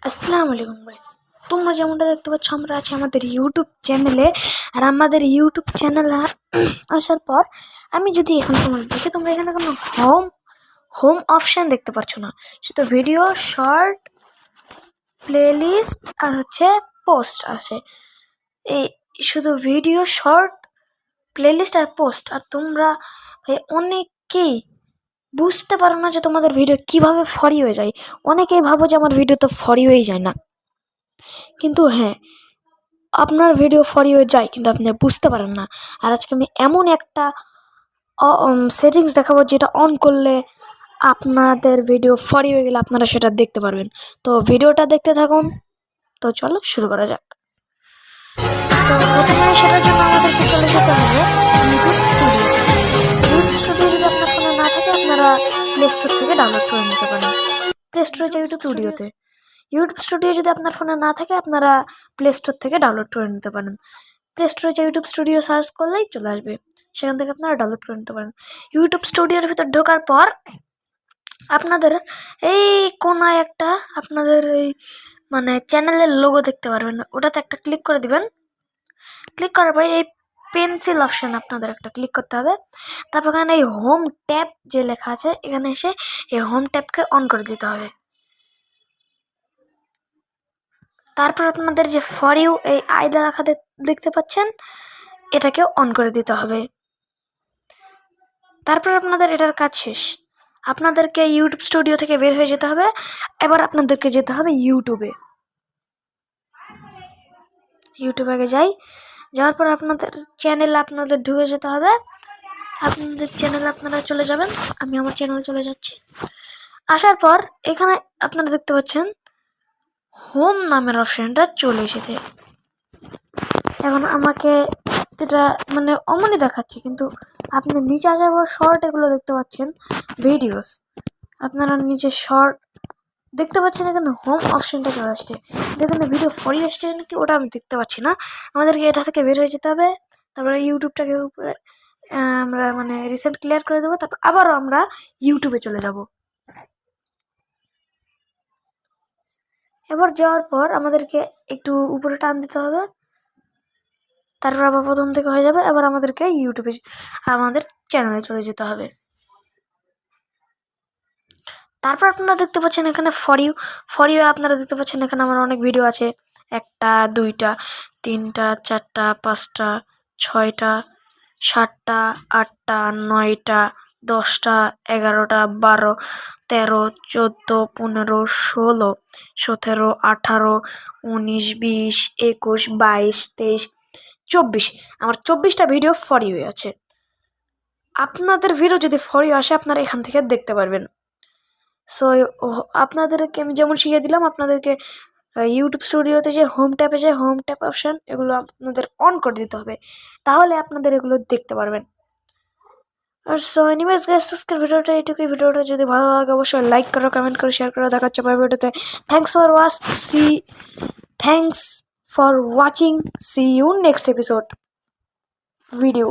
আসসালামু আলাইকুম গাইস। তোমরা যেমনটা দেখতে পাচ্ছ আমরা আছি আমাদের ইউটিউব চ্যানেলে। আর আমাদের ইউটিউব চ্যানেল আসার পর আমি যদি এখন তোমরা দেখে তোমরা এখানে কোনো হোম অপশন দেখতে পাচ্ছ না, শুধু ভিডিও, শর্ট, প্লেলিস্ট আর হচ্ছে পোস্ট আছে। এই শুধু ভিডিও, শর্ট, প্লেলিস্ট আর পোস্ট। আর তোমরা ভাই অনেকেই বুঝতে পারো না যে তোমাদের ভিডিও কিভাবে ফরি হয়ে যায়। অনেকেই ভাবো যে আমার ভিডিও তো ফরি হয়ে যায় না, কিন্তু হ্যাঁ, আপনার ভিডিও ফরি হয়ে যায় কিন্তু আপনি বুঝতে পারেন না। আর আজকে আমি এমন একটা সেটিংস দেখাবো যেটা অন করলে আপনাদের ভিডিও ফরি হয়ে গেলে আপনারা সেটা দেখতে পারবেন। তো ভিডিওটা দেখতে থাকুন। তো চলো শুরু করা যাক। তো প্রথমে সেটার জন্য আমাদেরকে চলে যেতে হবে ইউটিউব স্টুডিও। ইউটিউব স্টুডিও যদি আপনার ফোনে না থাকে আপনারা প্লে স্টোর থেকে ডাউনলোড করে নিতে পারেন। প্লে স্টোরে যে ইউটিউব স্টুডিও যদি আপনার ফোনে না থাকে আপনারা প্লে স্টোর থেকে ডাউনলোড করে নিতে পারেন। প্লে স্টোরে যে ইউটিউব স্টুডিও সার্চ করলেই চলে আসবে, সেখান থেকে আপনারা ডাউনলোড করে নিতে পারেন। ইউটিউব স্টুডিওর ভিতর ঢোকার পর আপনাদের এই কোনায় একটা আপনাদের এই মানে চ্যানেলের লোগো দেখতে পারবেন, ওটাতে একটা ক্লিক করে দিবেন। ক্লিক করার পরে এই পেন্সিল অপশন আপনাদের একটা ক্লিক করতে হবে। তারপর এখানে এই হোম ট্যাব যে লেখা আছে এখানে এসে এই হোম ট্যাবকে অন করে দিতে হবে। তারপর আপনাদের যে ফর ইউ এই আয়দা রাখা দেখতে পাচ্ছেন, এটাকে অন করে দিতে হবে। তারপর আপনাদের এটার কাজ শেষ। আপনাদেরকে ইউটিউব স্টুডিও থেকে বের হয়ে যেতে হবে। এবার আপনাদেরকে যেতে হবে ইউটিউবে যাওয়ার পর আপনাদের চ্যানেলে আপনাদের ঢুকে যেতে হবে। আপনাদের চ্যানেলে আপনারা চলে যাবেন। আমি আমার চ্যানেলে চলে যাচ্ছি। আসার পর এখানে আপনারা দেখতে পাচ্ছেন হোম নামের অপশনটা চলে এসেছে। এখন আমাকে যেটা মানে অমনই দেখাচ্ছে, কিন্তু আপনি নিচে আসার পর শর্ট এগুলো দেখতে পাচ্ছেন, ভিডিওস আপনারা নিচে শর্ট দেখতে পাচ্ছেন। এখানে হোম অপশনটা চলে আসছে, দেখুন ভিডিও ফরি আসছে নাকি ওটা আমি দেখতে পাচ্ছি না। আমাদেরকে এটা থেকে বের হয়ে যেতে হবে। তারপরে ইউটিউবটাকে উপরে আমরা মানে রিসেন্ট ক্লিয়ার করে দেবো। তারপর আবারও আমরা ইউটিউবে চলে যাব। এবার যাওয়ার পর আমাদেরকে একটু উপরে টান দিতে হবে, তারপর আবার প্রথম থেকে হয়ে যাবে। এবার আমাদেরকে ইউটিউবে আমাদের চ্যানেলে চলে যেতে হবে। তারপর আপনারা দেখতে পাচ্ছেন এখানে ফর ইউ আপনারা দেখতে পাচ্ছেন এখানে আমার অনেক ভিডিও আছে। 1টা 2টা 3টা 4টা 5টা 6টা 7টা 8টা 9টা 10টা 11টা 12 13 14 15 16 17 18 19 20 21 22 23 24 আমার 24টা ভিডিও ফর ইউ আছে। আপনাদের ভিডিও যদি ফর ইউ আসে আপনারা এখান থেকে দেখতে পারবেন। সো আপনাদেরকে আমি যেমন শিখিয়ে দিলাম, আপনাদেরকে ইউটিউব স্টুডিওতে যে হোম ট্যাব অপশান এগুলো আপনাদের অন করে দিতে হবে, তাহলে আপনাদের এগুলো দেখতে পারবেন। আর সো এনিওয়েজ গাইস, আজকের ভিডিওটা এইটুকুই। ভিডিওটা যদি ভালো লাগে অবশ্যই লাইক করো, কমেন্ট করো, শেয়ার করো। দেখা হচ্ছে পরের ভিডিওতে। Thanks for watching, see you next episode video.